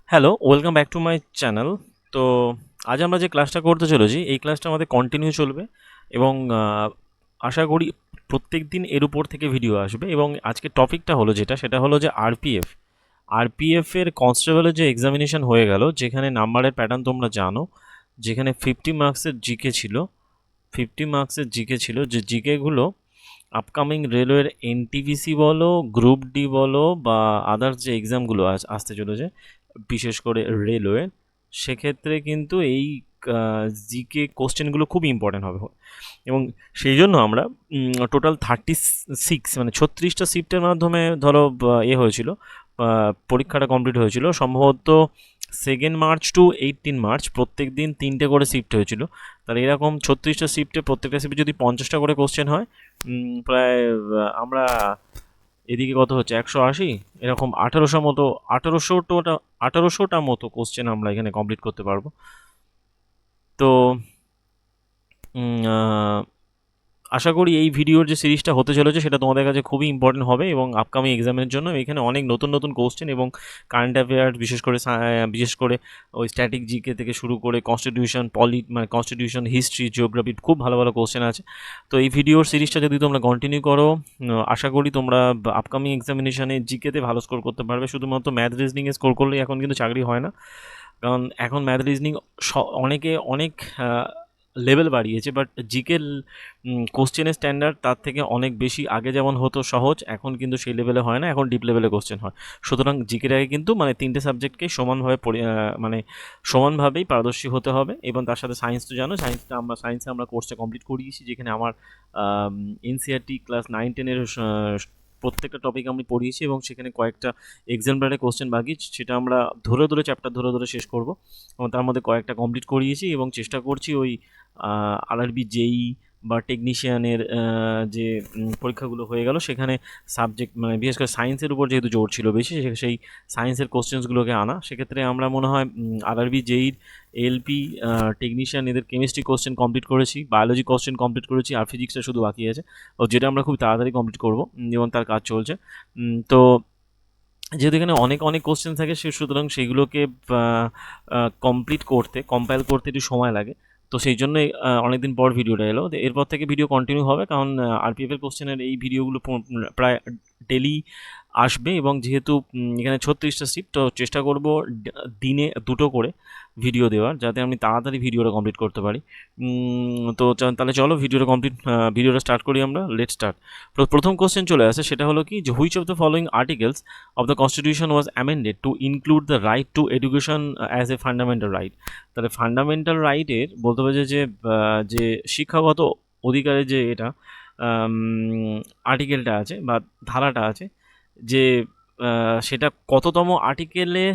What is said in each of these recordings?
Hello, welcome back to my channel. তো আজ আমরা যে ক্লাসটা করতে চলেছি এই ক্লাসটা আমাদের কন্টিনিউ চলবে এবং আশা করি প্রত্যেক দিন এর উপর থেকে ভিডিও আসবে। এবং আজকের টপিকটা হলো সেটা হলো যে আরপিএফের কনস্টেবলের যে এক্সামিনেশন হয়ে গেল, যেখানে নাম্বারের প্যাটার্ন তোমরা জানো, যেখানে 50 মার্কসের জিকে ছিল। 50 মার্কসের জিকে ছিল, যে জিকেগুলো আপকামিং রেলওয়ের এনটিপিসি বলো, গ্রুপ ডি বলো, বা আদার্স যে এক্সামগুলো আসতে চলেছে বিশেষ করে রেলওয়ে, সেক্ষেত্রে কিন্তু এই জিকে কোশ্চেনগুলো খুব ইম্পর্টেন্ট হবে। এবং সেই জন্য আমরা টোটাল 36 মানে 36টা শিফটের মাধ্যমে ধরো হয়েছিল, পরীক্ষাটা কমপ্লিট হয়েছিল সম্ভবত 2 মার্চ টু 18 মার্চ, প্রত্যেক দিন 3টে করে শিফট হয়েছিল। তাহলে এরকম 36টা শিফটে প্রত্যেকটা শিফটে যদি 50টা করে কোশ্চেন হয়, প্রায় আমরা এদিকে কত হচ্ছে 180, এরকম 1800টা মতো কোশ্চেন আমরা এখানে কমপ্লিট করতে পারবো। তো আশা করি এই ভিডিওর যে সিরিজটা হতে চলেছে সেটা তোমাদের কাছে খুবই ইম্পর্টেন্ট হবে এবং আপকামিং এক্সামের জন্য এখানে অনেক নতুন নতুন কোশ্চেন এবং কারেন্ট অ্যাফেয়ার্স, বিশেষ করে ওই স্ট্যাটিক জিকে থেকে শুরু করে কনস্টিটিউশন, মানে কনস্টিটিউশন, হিস্ট্রি, জিওগ্রাফি, খুব ভালো ভালো কোশ্চেন আছে। তো এই ভিডিওর সিরিজটা যদি তোমরা কন্টিনিউ করো, আশা করি তোমরা আপকামিং এক্সামিনেশানে জিকেতে ভালো স্কোর করতে পারবে। শুধুমাত্র ম্যাথ রিজনিংয়ে স্কোর করলেই এখন কিন্তু চাকরি হয় না, কারণ এখন ম্যাথ রিজনিং অনেকে অনেক লেভেল বাড়িয়েছে, বাট জিকের কোশ্চেনের স্ট্যান্ডার্ড তার থেকে অনেক বেশি। আগে যেমন হতো সহজ, এখন কিন্তু সেই লেভেলে হয় না, এখন ডিপ লেভেলে কোশ্চেন হয়। সুতরাং জিকের আগে কিন্তু মানে 3টে সাবজেক্টকে সমানভাবে মানে সমানভাবেই পারদর্শী হতে হবে। এবং তার সাথে সায়েন্স তো জানো, সায়েন্সে আমরা কোর্সটা কমপ্লিট করিয়েছি, যেখানে আমার এনসিআরটি ক্লাস 9-10-এর প্রত্যেকটা টপিক আমি পড়িয়েছি এবং সেখানে কয়েকটা এক্সাম্পলারে কোশ্চেন বাকি, সেটা আমরা চ্যাপ্টার ধরে শেষ করব এবং তার মধ্যে কয়েকটা কমপ্লিট করিয়েছি এবং চেষ্টা করছি ওই আরআরবি জেই বা টেকনিশিয়ানের যে পরীক্ষাগুলো হয়ে গেল সেখানে সাবজেক্ট মানে বিশেষ করে সায়েন্সের উপর যেহেতু জোর ছিল বেশি, সেই সায়েন্সের কোশ্চেন্সগুলোকে আনা। সেক্ষেত্রে আমরা মনে হয় আরআরবি জেইর এলপি টেকনিশিয়ান এদের কেমিস্ট্রি কোশ্চেন কমপ্লিট করেছি, বায়োলজি কোশ্চেন কমপ্লিট করেছি, আর ফিজিক্সটা শুধু বাকি আছে, ও যেটা আমরা খুব তাড়াতাড়ি কমপ্লিট করব এবং তার কাজ চলছে। তো যেহেতু এখানে অনেক অনেক কোশ্চেন থাকে, সুতরাং সেইগুলোকে কম্পাইল করতে একটু সময় লাগে। তো সেই জন্যই অনেকদিন পর ভিডিওটা এলো। এরপর থেকে ভিডিও কন্টিনিউ হবে, কারণ আরপিএফের কোশ্চেনের এই ভিডিওগুলো প্রায় ডেলি আসবে। এবং যেহেতু এখানে 36টা শিফট, তো চেষ্টা করব দিনে 2টো করে ভিডিও দেওয়ার, যাতে আমি তাড়াতাড়ি ভিডিওটা কমপ্লিট করতে পারি। তো তাহলে চলো ভিডিওটা স্টার্ট করি আমরা। Let start. প্রথম কোশ্চেন চলে আসে, সেটা হলো কি, যে which of the following articles of the constitution was amended to include the right to education as a fundamental right। তাহলে ফান্ডামেন্টাল রাইটের বলতে হবে যে শিক্ষাগত অধিকারের যে এটা আর্টিকেলটা আছে বা ধারাটা আছে, যে সেটা কততম আর্টিকেলে,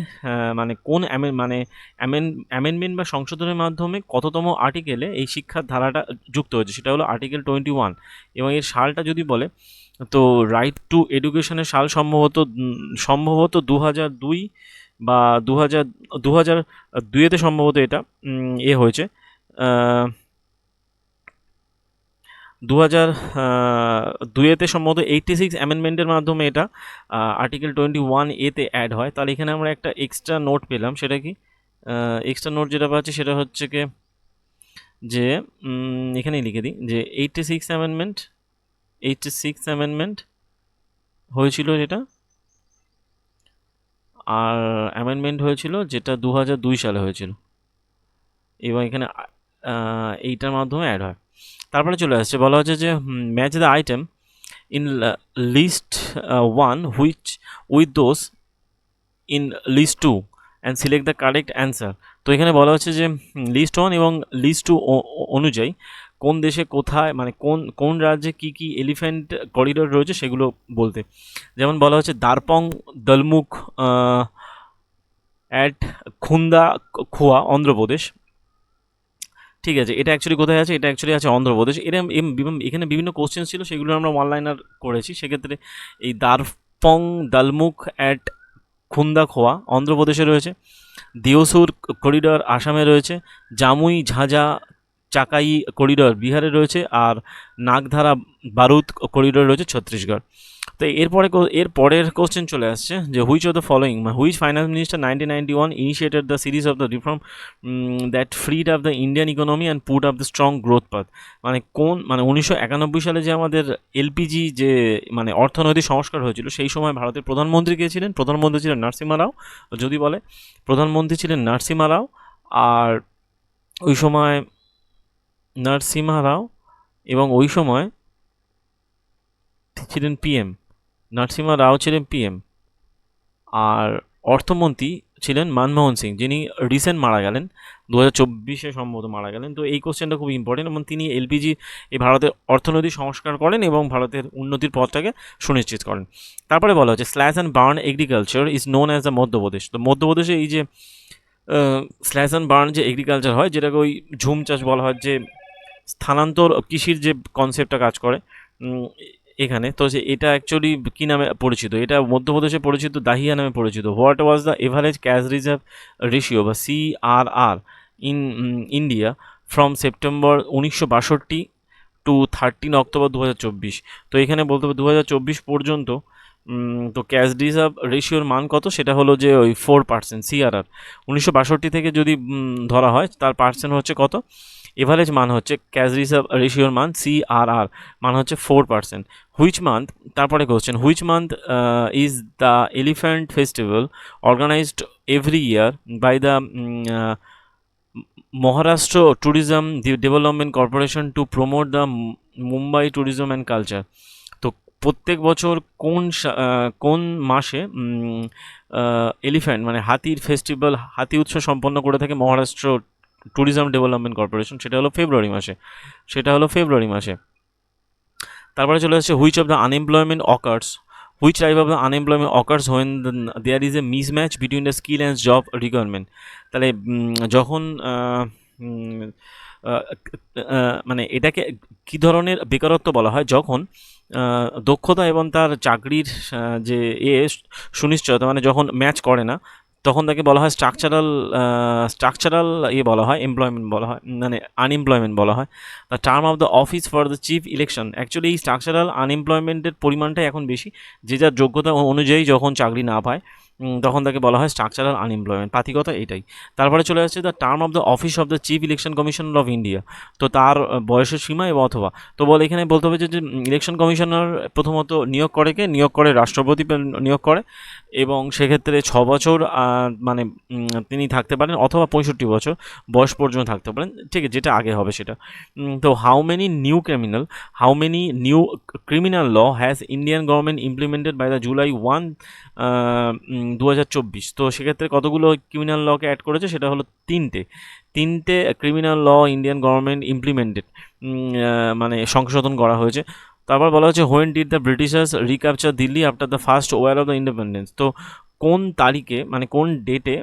মানে কোন অ্যামেন্ডমেন্ট বা সংশোধনের মাধ্যমে কততম আর্টিকেলে এই শিক্ষার ধারাটা যুক্ত হয়েছে, সেটা হলো আর্টিকেল 21। এবং এর সালটা যদি বলে, তো রাইট টু এডুকেশনের সাল সম্ভবত 2002 বা 2002-তে সম্ভবত এটা হয়েছে। 2002-তে সম্ভবত 86 অ্যামেন্ডমেন্টের মাধ্যমে এটা আর্টিকেল 21A-তে অ্যাড হয়। তাহলে এখানে আমরা একটা এক্সট্রা নোট পেলাম। সেটা কি এক্সট্রা নোট যেটা পাচ্ছি সেটা হচ্ছে কি, যে এখানেই লিখে দিই যে 86 অ্যামেন্ডমেন্ট হয়েছিল যেটা, আর অ্যামেন্ডমেন্ট হয়েছিল যেটা 2002 সালে হয়েছিল, এবং এখানে এইটার মাধ্যমে অ্যাড হয়। তারপরে চলে আসছে, বলা হচ্ছে যে match the item in list 1 which with those in list 2 and select the correct answer. তো এখানে বলা হচ্ছে যে লিস্ট 1 এবং লিস্ট 2 অনুযায়ী কোন দেশে কোথায়, মানে কোন রাজ্যে কী কী এলিফ্যান্ট করিডোর রয়েছে সেগুলো বলতে। যেমন বলা হচ্ছে দারপং দলমুখ অ্যাট খুন্দা খোয়া, অন্ধ্রপ্রদেশ। ঠিক আছে, এটা অ্যাকচুয়ালি কোথায় আছে? এটা অ্যাকচুয়ালি আছে অন্ধ্রপ্রদেশ। এখানে বিভিন্ন কোশ্চেন ছিল, সেগুলো আমরা অনলাইনার করেছি। সেক্ষেত্রে এই দারপং দালমুখ অ্যাট খুন্দাখোয়া অন্ধ্রপ্রদেশে রয়েছে, দিওসুর করিডর আসামে রয়েছে, জামুই ঝাঁঝা চাকাই করিডর বিহারে রয়েছে, আর নাগধারা বারুদ করিডর রয়েছে ছত্তিশগড়। তো এরপরের কোশ্চেন চলে আসছে যে which of the following which finance minister 1991 initiated the series of the reform that ফ্রিড up the Indian economy and put up the strong growth path. মানে 1991 সালে যে আমাদের এলপিজি যে মানে অর্থনৈতিক সংস্কার হয়েছিল, সেই সময় ভারতের প্রধানমন্ত্রী কে ছিলেন? প্রধানমন্ত্রী ছিলেন নরসিমহা রাও। যদি বলে প্রধানমন্ত্রী ছিলেন নরসিমহা রাও, আর ওই সময় নরসিমহা রাও, এবং ওই সময় ছিলেন পিএম, নরসিমহা রাও ছিলেন পিএম, আর অর্থমন্ত্রী ছিলেন মনমোহন সিং, যিনি রিসেন্ট মারা গেলেন, 2024 সম্ভবত মারা গেলেন। তো এই কোশ্চেনটা খুব ইম্পর্টেন্ট, এবং তিনি এলপিজি এই ভারতের অর্থনৈতিক সংস্কার করেন এবং ভারতের উন্নতির পথটাকে সুনিশ্চিত করেন। তারপরে বলা হচ্ছে slash and burn agriculture is known as the Madhya Pradesh. তো মধ্যপ্রদেশে এই যে স্ল্যাশ অ্যান্ড বার্ন যে এগ্রিকালচার হয়, যেটাকে ওই ঝুম চাষ বলা হয়, যে স্থানান্তর কৃষির যে কনসেপ্টটা কাজ করে এখানে, তো যে এটা অ্যাকচুয়ালি কী নামে পরিচিত? এটা মধ্যপ্রদেশে পরিচিত দাহিয়া নামে পরিচিত। What was the average cash reserve ratio বা CRR in India from September 1962 to 13 October 2024? তো এখানে বলতে হবে 2024 পর্যন্ত তো ক্যাশ রিজার্ভ রেশিওর মান কত? সেটা হলো যে ওই 4% CRR। 1962 থেকে যদি ধরা হয়, তার পার্সেন্ট হচ্ছে কত? এভারেজ মান হচ্ছে ক্যাশ রিজার্ভ রেশিওর মান CRR মান হচ্ছে 4%। হুইচ মান্থ, তারপরে question, which month is the elephant festival organised every year by the Maharashtra tourism development corporation to promote the Mumbai tourism and culture? তো প্রত্যেক বছর কোন মাসে এলিফ্যান্ট মানে হাতির ফেস্টিভ্যাল, হাতি উৎসব সম্পন্ন করে থাকে মহারাষ্ট্র ট্যুরিজম ডেভেলপমেন্ট কর্পোরেশন? সেটা হলো ফেব্রুয়ারি মাসে। তারপরে চলে আসছে which of the unemployment occurs, which type of the unemployment occurs when there is a mismatch between the skill and job requirement? তাহলে যখন মানে এটাকে কী ধরনের বেকারত্ব বলা হয়? যখন দক্ষতা এবং তার চাকরির যে সুনিশ্চয়তা মানে যখন ম্যাচ করে না, তখন তাকে বলা হয় স্ট্রাকচারাল বলা হয়, এমপ্লয়মেন্ট বলা হয়, মানে আনএমপ্লয়মেন্ট বলা হয়। The term of the office for the chief election, actually এই স্ট্রাকচারাল আনএমপ্লয়মেন্টের পরিমাণটাই এখন বেশি, যে যার যোগ্যতা অনুযায়ী যখন চাকরি না পায় তখন তাকে বলা হয় স্ট্রাকচারাল আনএমপ্লয়মেন্ট। পাতিকতা এটাই। তারপরে চলে আসছে the term of the office of the chief election commissioner of India. তো তার বয়সের সীমা এবং অথবা, তো এখানে বলতে হবে যে ইলেকশন কমিশনার প্রথমত নিয়োগ করে রাষ্ট্রপতি নিয়োগ করে, এবং সেক্ষেত্রে 6 বছর মানে তিনি থাকতে পারেন, অথবা 65 বছর বয়স পর্যন্ত থাকতে পারেন, ঠিক আছে, যেটা আগে হবে সেটা। তো how many new criminal law has Indian government implemented by the July 1, 2024? তো সেক্ষেত্রে কতগুলো ক্রিমিনাল লকে অ্যাড করেছে? সেটা হলো তিনটে criminal law Indian government implemented, মানে সংশোধন করা হয়েছে। তারপর বলা হচ্ছে when did the Britishers recapture Delhi after the first war of the independence? তো কোন তারিখে মানে কোন ডেটে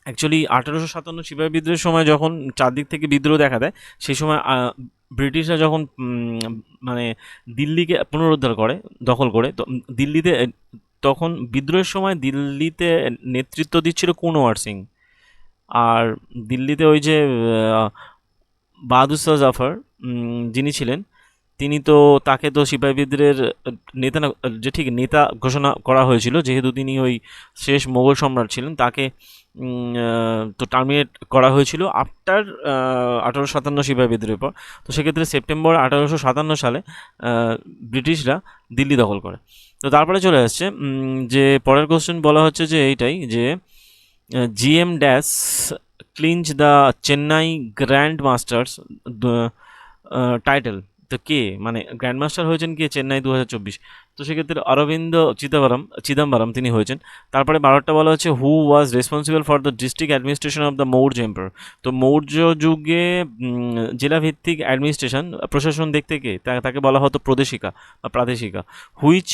অ্যাকচুয়ালি 1857 সিপাহী বিদ্রোহের সময় যখন চারদিক থেকে বিদ্রোহ দেখা দেয়, সেই সময় ব্রিটিশরা যখন মানে দিল্লিকে পুনরুদ্ধার করে, দখল করে, তো দিল্লিতে তখন বিদ্রোহের সময় দিল্লিতে নেতৃত্ব দিচ্ছিল কুনওয়ার সিং, আর দিল্লিতে ওই যে বাহাদুর শাহ জাফর যিনি ছিলেন, তিনি তো তাকে তো সিপাহী বিদ্রোহের নেতা যে ঠিক নেতা ঘোষণা করা হয়েছিল, যেহেতু তিনি ওই শেষ মোগল সম্রাট ছিলেন, তাকে তো টার্মিনেট করা হয়েছিল আফটার 1857 সিপাহী বিদ্রোহের পর। তো সেক্ষেত্রে সেপ্টেম্বর 1857 সালে ব্রিটিশরা দিল্লি দখল করে। তো তারপরে চলে আসছে যে পরের কোশ্চেন বলা হচ্ছে যে এইটাই, যে GM dash clinch the Chennai grand masters title. তো কে মানে গ্র্যান্ডমাস্টার হয়েছেন কে চেন্নাই 2024? তো সেক্ষেত্রে অরবিন্দ চিদম্বরম তিনি হয়েছেন। তারপরে 12টা বলা হচ্ছে who was responsible for the district administration of the Maurya empire? তো মৌর্য যুগে জেলাভিত্তিক অ্যাডমিনিস্ট্রেশন প্রশাসন দেখতে কে, তাকে বলা হতো প্রাদেশিকা। হুইচ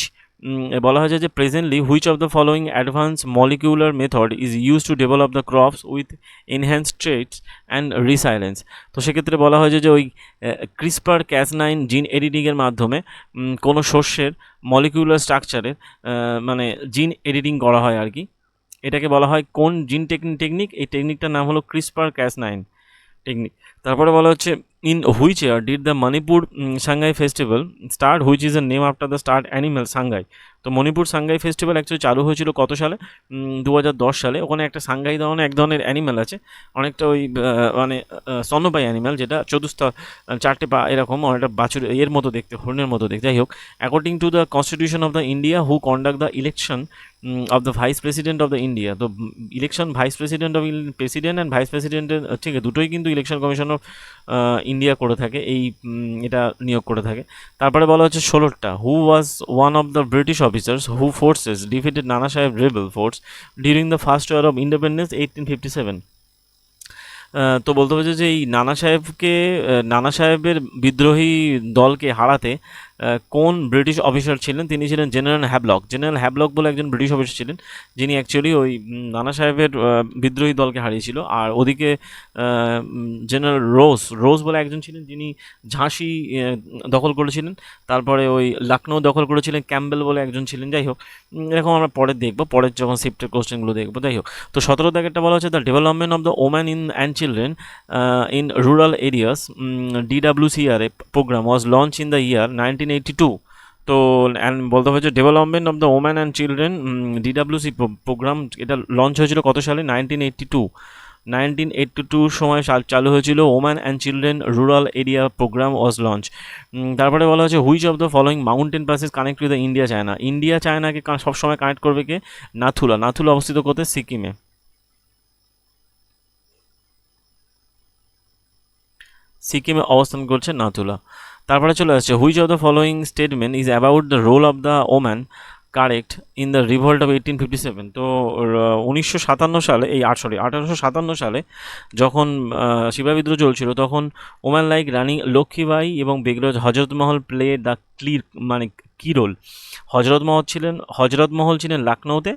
বলা হয়েছে যে presently which of the following advance molecular method is use to develop the crops with enhanced traits and resilience? তো সেক্ষেত্রে বলা হয়েছে যে ওই CRISPR-Cas9 জিন এডিটিংয়ের মাধ্যমে কোনো শস্যের মলিকুলার স্ট্রাকচারের মানে জিন এডিটিং করা হয় আর কি। এটাকে বলা হয় কোন জিন টেকনিক? এই টেকনিকটার নাম হলো CRISPR-Cas9 টেকনিক। তারপরে বলা হচ্ছে In which year did the Manipur Shanghai festival start, which is a name after the start animal Shanghai? তো মণিপুর সাংঘাই ফেস্টিভ্যাল অ্যাকচুয়ালি চালু হয়েছিল কত সালে? 2010 সালে। ওখানে একটা সাংঘাই ধরনের এক ধরনের অ্যানিম্যাল আছে, অনেকটা ওই মানে স্তন্যপায়ী অ্যানিম্যাল, যেটা চতুস্থ চারটে পা এরকম, অনেকটা বাছুর এর মতো দেখতে, হরিণের মতো দেখতে। যাই হোক, according to the constitution of the India, who conduct the election of the vice president of the India? তো election vice president of president and vice প্রেসিডেন্টের, ঠিক আছে, দুটোই কিন্তু ইলেকশন কমিশন অফ ইন্ডিয়া করে থাকে, এই এটা নিয়োগ করে থাকে। তারপরে বলা হচ্ছে 16টা, who was one of the British officers who forces defeated Nana Sahib rebel force during the first year of independence 1857? তো বলতে হচ্ছে যে এই নানা সাহেবের বিদ্রোহী দলকে হারাতে কোন ব্রিটিশ অফিসার ছিলেন? তিনি ছিলেন জেনারেল হ্যাভলক। জেনারেল হ্যাভলক বলে একজন ব্রিটিশ অফিসার ছিলেন, যিনি অ্যাকচুয়ালি ওই নানা সাহেবের বিদ্রোহী দলকে হারিয়েছিল। আর ওদিকে জেনারেল রোজ বলে একজন ছিলেন, যিনি ঝাঁসি দখল করেছিলেন। তারপরে ওই লখনৌ দখল করেছিলেন ক্যাম্বেল বলে একজন ছিলেন। যাই হোক, এরকম আমরা পরে দেখবো, পরের যখন শিফটের কোশ্চেনগুলো দেখবো। যাই হোক, তো 17 দাগেরটা বলা হচ্ছে the development of the woman in and children in rural areas, DWCRA program was launched in the year 1982. তো অ্যান্ড বলতে হচ্ছে development of the woman and children DWC programme, এটা লঞ্চ হয়েছিল কত সালে? 1982 সময় চালু হয়েছিল woman and children rural area programme was launch. তারপরে বলা হচ্ছে which of the following mountain passes connect to the India China? India চায়নাকে সবসময় কানেক্ট করবে কে? নাথুলা অবস্থিত কোথায়? সিকিমে। সিকিমে অবস্থান করছে নাথুলা। তারপরে চলে আসছে which of the following statement is about the role of the woman correct in the revolt of 1857? তো 1957 সালে, 1857 সালে যখন সিপাহী বিদ্রোহ চলছিল, তখন ওম্যান লাইক রানী লক্ষ্মীবাই এবং বেগরজ হজরতমহল প্লে দ্য কি রোল? হজরতমহল ছিলেন লখনৌতে,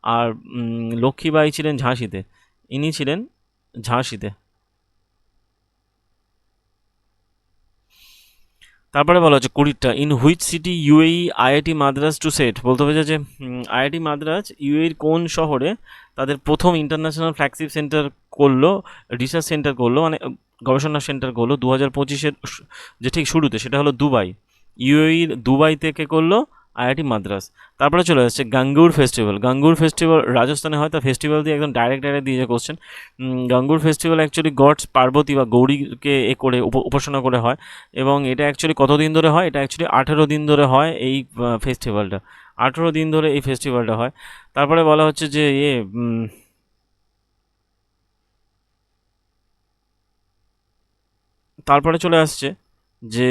আর লক্ষ্মীবাই ছিলেন ঝাঁসিতে। ইনি ছিলেন ঝাঁসিতে। তারপরে বলা হচ্ছে 20টা, in which city UAE IIT Madras to set? বলতে হবে যে আইআইটি মাদ্রাজ ইউএইর কোন শহরে তাদের প্রথম ইন্টারন্যাশনাল ফ্ল্যাগশিপ সেন্টার করলো, রিসার্চ সেন্টার করলো, মানে গবেষণা সেন্টার করলো 2025-এর যে ঠিক শুরুতে, সেটা হলো দুবাই। ইউএইর দুবাই থেকে করলো আইআইটি মাদ্রাজ। তারপরে চলে আসছে গাঙ্গুর ফেস্টিভ্যাল রাজস্থানে হয়। তা ফেস্টিভ্যাল দিয়ে একদম ডাইরেক্ট দিয়েছে question. Gangaur festival actually gods Parvati বা গৌরীকে করে উপাসনা করে হয়, এবং এটা অ্যাকচুয়ালি কতদিন ধরে হয়? এটা অ্যাকচুয়ালি 18 দিন ধরে হয় এই ফেস্টিভ্যালটা। 18 দিন ধরে এই ফেস্টিভ্যালটা হয়। তারপরে বলা হচ্ছে যে তারপরে চলে আসছে যে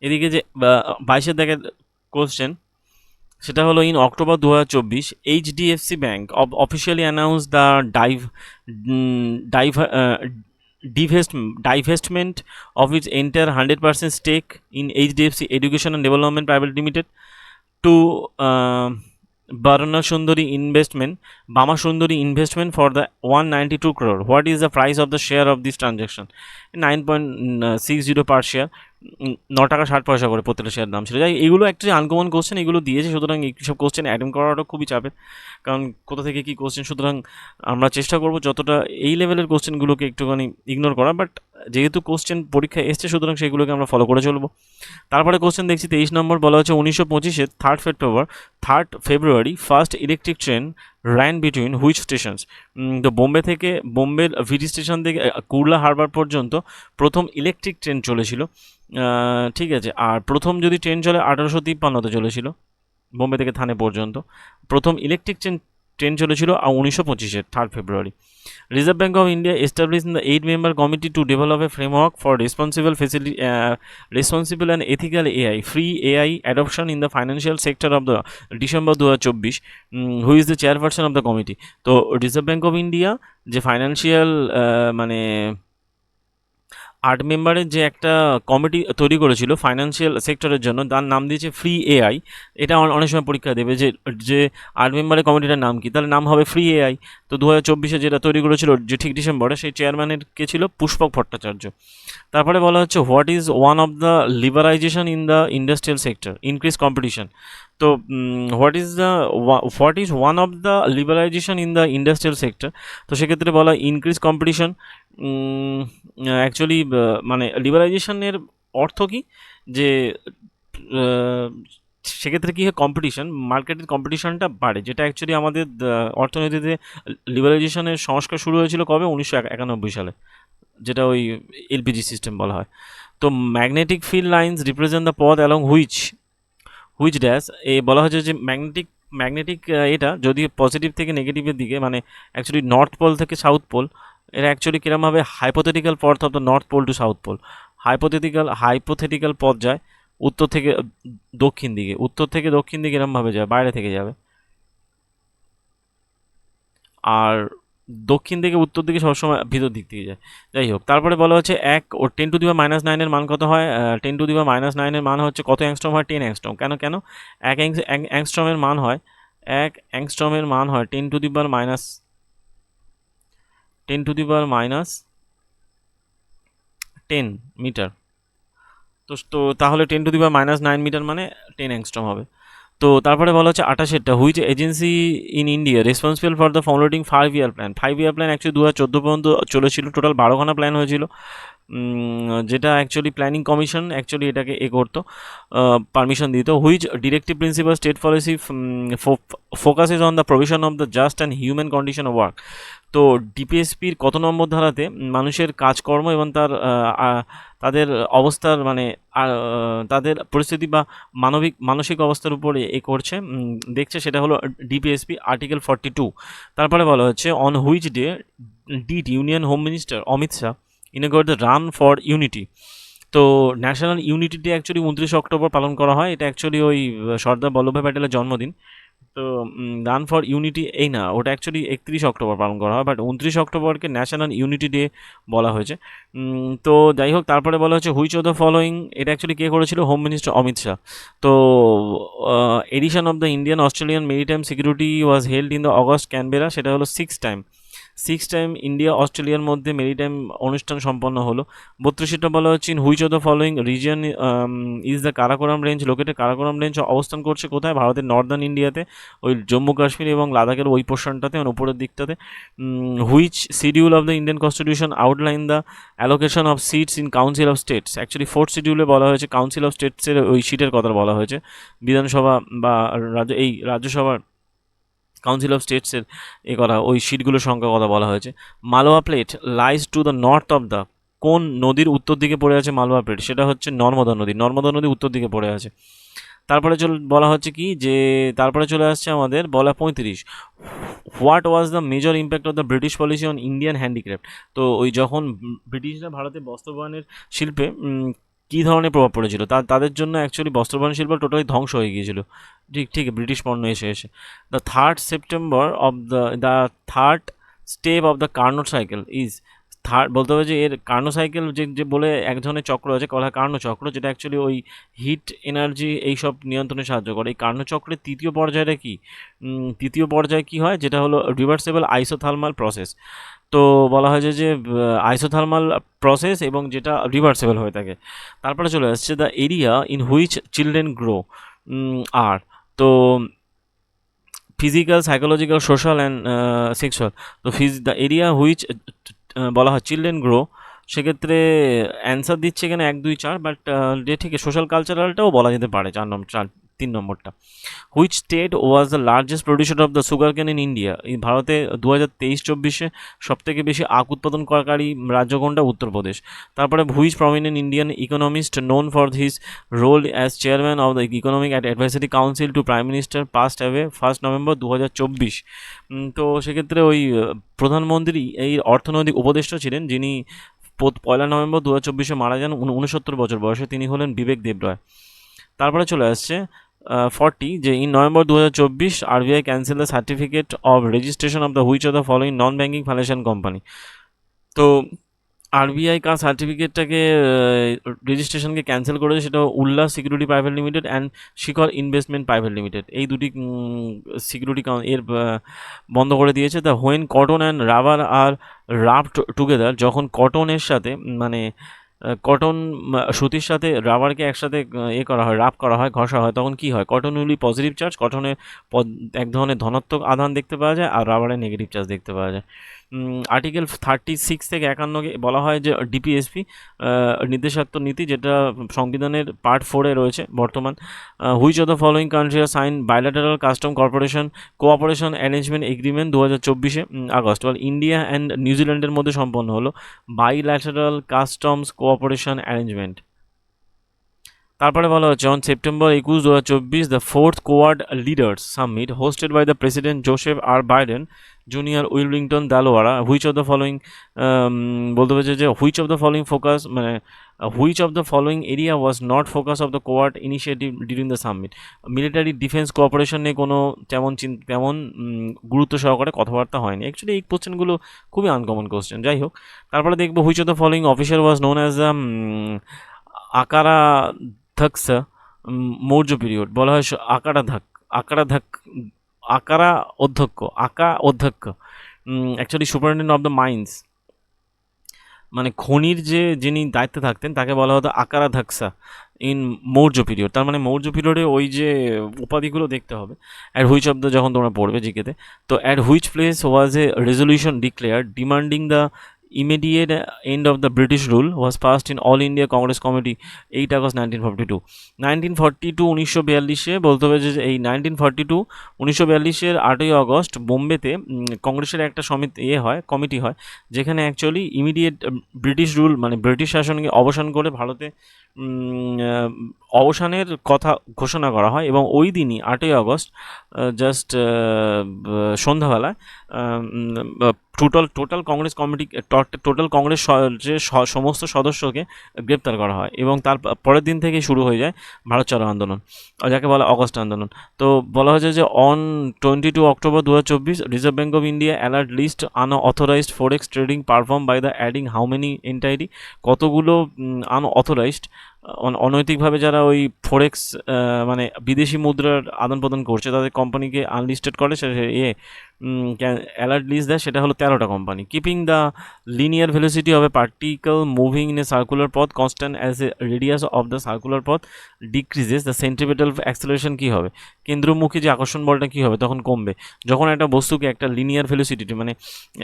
এদিকে যে 22-এর দেখে কোশ্চেন, সেটা হলো in October 2024 HDFC bank officially announce the divestment of its entire 100% stake in HDFC Education and Development Private Limited to Bama Sundari investment for the 192 crore. What is the price of the share of this transaction? 9.60 per share, 9 টাকা 60 পয়সা করে প্রত্যেকটা share দাম ছিল। যাই, এগুলো actually uncommon question, এগুলো দিয়েছে, সুতরাং এইসব কোশ্চেন অ্যাটেন্ড করাটা খুবই চাপের, কারণ কোথা থেকে কী কোশ্চেন। সুতরাং আমরা চেষ্টা করবো যতটা এই লেভেলের কোশ্চেনগুলোকে একটুখানি ইগনোর করা, বাট যেহেতু কোশ্চেন পরীক্ষায় এসছে, সুতরাং সেগুলোকে আমরা ফলো করে চলবো। তারপরে কোশ্চেন দেখছি 23 নম্বর, বলা হচ্ছে 1925-এ 3rd February first electric train ran between which stations? তো বোম্বের ভিটি স্টেশন থেকে কুরলা হারবার পর্যন্ত প্রথম ইলেকট্রিক ট্রেন চলেছিল, ঠিক আছে। আর প্রথম যদি ট্রেন চলে 1853-তে চলেছিল, বোম্বে থেকে থানে পর্যন্ত প্রথম ইলেকট্রিক ট্রেন চলেছিল 1925-এর 3rd February। Reserve Bank of India establish the 8-member committee to develop a framework for responsible and ethical AI free AI adoption in the financial sector of the December 2024। Who is the chairperson of the committee? তো reserve Bank of India যে financial মানে মেম্বারের যে একটা committee তৈরি করেছিল financial সেক্টরের জন্য, তার নাম দিয়েছে ফ্রি এআই। এটা অনেক সময় পরীক্ষা দেবে যে যে 8 মেম্বারের কমিটিটার নাম কি, তাহলে নাম হবে ফ্রি এআই। তো 2024-এ যেটা তৈরি করেছিল যে ঠিক ডিসেম্বরে, সেই চেয়ারম্যানের কে ছিল পুষ্পক ভট্টাচার্য। তারপরে বলা হচ্ছে what is one of the liberalisation in the industrial sector, increase competition. তো what is one of the liberalisation in the industrial sector, তো সেক্ষেত্রে বলা ইনক্রিজ কম্পিটিশন। অ্যাকচুয়ালি মানে লিবারাইজেশনের অর্থ কি, যে আহ, সেক্ষেত্রে কী হয়, কম্পিটিশন, মার্কেটের কম্পিটিশনটা বাড়ে, যেটা অ্যাকচুয়ালি আমাদের অর্থনীতিতে লিবারাইজেশনের সংস্কার শুরু হয়েছিল কবে, 1991 সালে, যেটা ওই এলপিজি সিস্টেম বলা হয়। তো magnetic field lines represent the পথ অ্যালং হুইচ ড্যাশ, এ বলা হয়েছে যে ম্যাগনেটিক এটা যদি পজিটিভ থেকে নেগেটিভের দিকে, মানে অ্যাকচুয়ালি নর্থ পোল থেকে সাউথ পোল, এটা অ্যাকচুয়ালি কীরমভাবে হাইপোথেটিক্যাল পথ of the north pole to south pole, hypothetical পথ যায় উত্তর থেকে দক্ষিণ দিকে, এরমভাবে যায়, বাইরে থেকে যাবে। আর দক্ষিণ থেকে উত্তর দিকে সবসময় ভিতর দিক থেকে যায়। যাই হোক, তারপরে বলা হচ্ছে 10⁻৯ মান কত হয়, 10⁻৯ মান হচ্ছে কত অ্যাংস্ট্রম হয়, 10 অ্যাংস্ট্রম। কেন এক অ্যাংস্ট্রমের মান হয়, 10⁻10 মিটার। তো তাহলে 10⁻৯ মিটার মানে 10 অ্যাংস্ট্রম হবে। তো তারপরে বলা হচ্ছে 28-এরটা, which agency in India responsible for the following 5 year plan. 5 year plan actually 2014 পর্যন্ত চলেছিল, টোটাল 12খানা প্ল্যান হয়েছিল, যেটা অ্যাকচুয়ালি প্ল্যানিং কমিশন অ্যাকচুয়ালি এটাকে করতো, পারমিশন দিত। Which directive principal state policy focuses on the provision of the just and human condition of work. তো ডিপিএসপির কত নম্বর ধারাতে মানুষের কাজকর্ম এবং তাদের অবস্থার, মানে তাদের পরিস্থিতি বা মানসিক অবস্থার উপরে করছে, দেখছে, সেটা হলো ডিপিএসপি আর্টিকেল 42। তারপরে বলা হচ্ছে on which day did union home minister Amit Shah inaugurate the run for unity. তো national unity day actually 29 October পালন করা হয়, এটা অ্যাকচুয়ালি ওই সর্দার বল্লভভাই প্যাটেলের জন্মদিন। তো রান ফর ইউনিটি এই না, ওটা অ্যাকচুয়ালি 31 অক্টোবর পালন করা হয়, বাট 29 অক্টোবরকে ন্যাশনাল ইউনিটি ডে বলা হয়েছে। তো যাই হোক, তারপরে বলা হচ্ছে হুইচ অফ দ্য ফলোয়িং, এটা অ্যাকচুয়ালি কে করেছিল, হোম মিনিস্টার অমিত শাহ। তো edition of the Indian Australian maritime security was held in the August Canberra, সেটা হলো 6 টাইম ইন্ডিয়া অস্ট্রেলিয়ার মধ্যে মেরিটাইম অনুষ্ঠান সম্পন্ন হলো। 32টা বলা হচ্ছে in which of the following reason is the Karakoram range located. Karakoram range অবস্থান করছে কোথায়, ভারতের নর্দার্ন ইন্ডিয়াতে, ওই জম্মু কাশ্মীর এবং লাদাখের ওই পোর্শনটাতে, মানে উপরের দিকটাতে। Which schedule of the Indian constitution outline the allocation of seats in council of states. Actually 4th শিডিউলে বলা হয়েছে কাউন্সিল অফ স্টেটসের ওই সিটের কথা বলা হয়েছে, বিধানসভা বা রাজ্যসভার কাউন্সিল অফ স্টেটসের করা ওই সিটগুলোর সংখ্যার কথা বলা হয়েছে। Malwa plate lies to the north of the, কোন নদীর উত্তর দিকে পড়ে আছে মালওয়া প্লেট, সেটা হচ্ছে নর্মদা নদী উত্তর দিকে পড়ে আছে। তারপরে বলা হচ্ছে কি, যে তারপরে চলে আসছে আমাদের বলা 35, what was the major impact of the British policy on Indian handicraft. তো ওই যখন ব্রিটিশরা ভারতে বস্ত্রবায়নের শিল্পে কী ধরনের প্রভাব পড়েছিল, তাদের জন্য অ্যাকচুয়ালি বস্ত্রবায়ন শিল্প টোটালি ধ্বংস হয়ে গিয়েছিল, ঠিক ব্রিটিশ পণ্য এসে। The 3rd September of the 3rd step of the Carnot cycle is, বলতে হবে যে এর কার্নো সাইকেল যে বলে এক ধরনের চক্র আছে, কলা কার্নো চক্র, যেটা অ্যাকচুয়ালি ওই হিট এনার্জি এইসব নিয়ন্ত্রণে সাহায্য করে। এই কার্নো চক্রের তৃতীয় পর্যায়টা কি, তৃতীয় পর্যায়ে কি হয়, যেটা হলো রিভার্সেবল আইসোথার্মাল প্রসেস। তো বলা হয় যে আইসোথার্মাল প্রসেস এবং যেটা রিভার্সেবল হয়ে থাকে। তারপরে চলে আসছে the area in which children grow আর, তো physical, psychological, social and sexual. তো দ্য এরিয়া হুইচ বলা হয় চিলড্রেন গ্রো, সেক্ষেত্রে অ্যান্সার দিচ্ছে এখানে 1, 2, 4, বাট যে ঠিক সোশ্যাল কালচারালটাও বলা যেতে পারে 3 নম্বরটা। Which state was the largest producer of the sugar কেন ইন ইন্ডিয়া। এই ভারতে 2023-24 সবথেকে বেশি আখ উৎপাদনকারী রাজ্য কোনটা, উত্তরপ্রদেশ। তারপরে which prominent Indian economist known for his role as chairman of the economic advisory council to prime minister passed away 1 November 2024। তো সেক্ষেত্রে ওই প্রধানমন্ত্রী এই অর্থনৈতিক উপদেষ্টা ছিলেন, যিনি 1 নভেম্বর 2024 মারা যান 69 বছর বয়সে, তিনি হলেন বিবেক দেবরয়। তারপরে চলে আসছে 40, যে in November 2024 RBI cancel the certificate of registration of the which of the following non banking financial company. তো আরবিআই কাস্ট সার্টিফিকেটটাকে রেজিস্ট্রেশনকে ক্যান্সেল করেছে, সেটা Ullas security private limited and Shikhar investment private limited, এই দুটি সিকিউরিটি এর বন্ধ করে দিয়েছে। The when cotton and rubber are raft together, যখন কটনের সাথে মানে কটন সুতির সাথে রাবারকে একসাথে করা হয়, রাব করা হয়, ঘষা হয়, তখন কি হয়? কটন উইলি পজিটিভ চার্জ, কটনের এক ধরনের ধনাত্মক আধান দেখতে পাওয়া যায়, আর রাবারের নেগেটিভ চার্জ দেখতে পাওয়া যায়। আর্টিকেল 36 থেকে 51 বলা হয় যে ডিপিএসপি নির্দেশাত্মক নীতি, যেটা সংবিধানের পার্ট 4-এ রয়েছে বর্তমান। Which of the following country are sign bilateral custom corporation cooperation arrangement agreement 2024 August, India and নিউজিল্যান্ডের মধ্যে সম্পন্ন হলো বাইল্যাটারাল কাস্টমস কোঅপারেশন অ্যারেঞ্জমেন্ট। তারপরে বলা হচ্ছে on September 21, 2024 the fourth quad leaders summit hosted by the president Joseph R Biden junior Wilmington Delaware, which of the following বলতে হচ্ছে যে which of the following focus মানে which of the following area was not focus of the quad initiative during the summit. Military defence cooperation নিয়ে কোনো তেমন গুরুত্ব সহকারে কথাবার্তা হয়নি। অ্যাকচুয়ালি এই কোশ্চেনগুলো খুবই আনকমন কোশ্চেন। যাই হোক, তারপরে দেখবো which of the following officer was known as the Akaradhyaksha Maurya period, বলা হয় আকারা ধাক আকারা অধ্যক্ষ, অধ্যক্ষ actually superintendent of the mines, মানে খনির যিনি দায়িত্বে থাকতেন তাকে বলা হতো আকারা ধাকসা ইন মৌর্য পিরিয়ড। তার মানে মৌর্য পিরিয়ডে ওই যে উপাধিগুলো দেখতে হবে। অ্যাট হুইচ অফ দ্য, যখন তোমরা পড়বে জিকেতে, তো at which place was A resolution declare demanding the immediate end of the British rule was passed in All India Congress Committee 8 August 1942। 1942 বলতে হবে যে এই 1942 8ই আগস্ট বোম্বেতে কংগ্রেসের একটা কমিটি হয়, যেখানে অ্যাকচুয়ালি ইমিডিয়েট ব্রিটিশ রুল মানে ব্রিটিশ শাসনকে অবসান করে ভারতে অবসানের কথা ঘোষণা করা হয়। এবং ওই দিনই 8ই আগস্ট জাস্ট সন্ধ্যাবেলায় total Congress committee total Congress যে সমস্ত সদস্যকে গ্রেপ্তার করা হয়, এবং তার পরের দিন থেকে শুরু হয়ে যায় ভারত ছাড়ো আন্দোলন, যাকে বলা অগস্ট আন্দোলন। তো বলা হয়েছে যে on 22 October 2024 Reserve Bank of India alert list unauthorised forex trading perform by the adding how many entity, কতগুলো আনঅথরাইজড অনৈতিকভাবে যারা ওই ফরেক্স মানে বিদেশি মুদ্রার আদান প্রদান করছে তাদের কোম্পানিকে আনলিস্টেড করে, সে অ্যালার্ট লিস্ট দেয়, সেটা হলো 13টা company. Keeping the linear velocity of a particle moving in a circular path constant as a radius of the circular path decreases, the centripetal acceleration কী হবে? কেন্দ্রমুখী যে আকর্ষণ বলটা কী হবে তখন কমবে, যখন একটা বস্তুকে একটা লিনিয়ার ভেলোসিটি মানে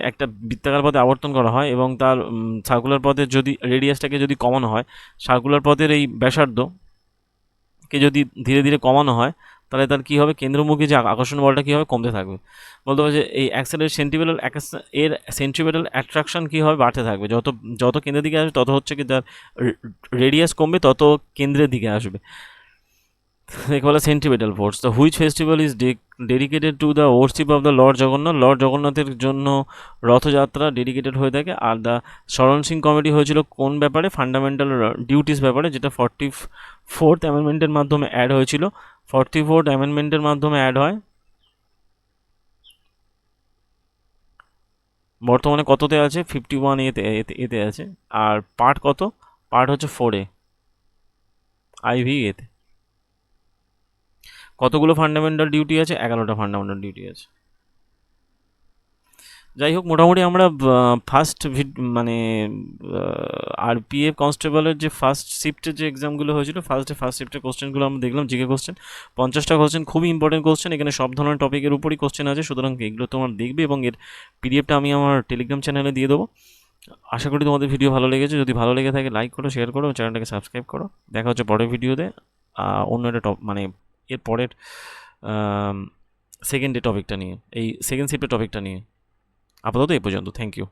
একটা বৃত্তাকার পথে আবর্তন করা হয় এবং তার সার্কুলার পথে যদি রেডিয়াসটাকে যদি কমানো হয়, সার্কুলার পথের এই ব্যাসার্ধকে যদি ধীরে ধীরে কমানো হয়, তাহলে তার কী হবে? কেন্দ্রমুখী যে আকর্ষণ বলটা কী হবে? কমতে থাকবে। বলতে হবে যে এই সেন্ট্রিপেটাল অ্যাট্রাকশন কী হবে? বাড়তে থাকবে। যত কেন্দ্রের দিকে আসবে তত হচ্ছে কি তার রেডিয়াস কমবে, তত কেন্দ্রের দিকে আসবে, একে বলে সেন্ট্রিপেটাল ফোর্স। তো which festival is dedicated to the worship of the Lord জগন্নাথের জন্য রথযাত্রা ডেডিকেটেড হয়ে থাকে। আর দ্য শরণ সিং কমিটি হয়েছিল কোন ব্যাপারে? ফান্ডামেন্টাল ডিউটিস ব্যাপারে, যেটা 44th অ্যামেন্ডমেন্টের মাধ্যমে অ্যাড হয়েছিল। 44th অ্যামেন্ডমেন্টের মাধ্যমে অ্যাড হয়, বর্তমানে কততে আছে? 51 এতে আছে। আর পার্ট কত? পার্ট হচ্ছে 4A IV এতে। কতগুলো ফান্ডামেন্টাল ডিউটি আছে? 11টা ফান্ডামেন্টাল ডিউটি আছে। যাই হোক, মোটামুটি আমরা ফার্স্ট মানে আরপিএফ কনস্টেবলের যে ফার্স্ট শিফটের যে এক্সামগুলো হয়েছিল, ফার্স্ট শিফটের কোশ্চেনগুলো আমরা দেখলাম, জিকে কোশ্চেন 50টা কোশ্চেন, খুবই ইম্পর্টেন্ট কোশ্চেন। এখানে সব ধরনের টপিকের উপরই কোশ্চেন আছে, সুতরাং এগুলো তোমার দেখবে এবং এর পিডিএফটা আমি আমার টেলিগ্রাম চ্যানেলে দিয়ে দেবো। আশা করি তোমাদের ভিডিও ভালো লেগেছে। যদি ভালো লেগে থাকে লাইক করো, শেয়ার করো, চ্যানেলটাকে সাবস্ক্রাইব করো। দেখা হচ্ছে পরের ভিডিওতে অন্য একটা মানে এর পরের সেকেন্ড টপিকটা নিয়ে, এই সেকেন্ড শিফটের টপিকটা নিয়ে। আপাতত এই পর্যন্ত, থ্যাংক ইউ।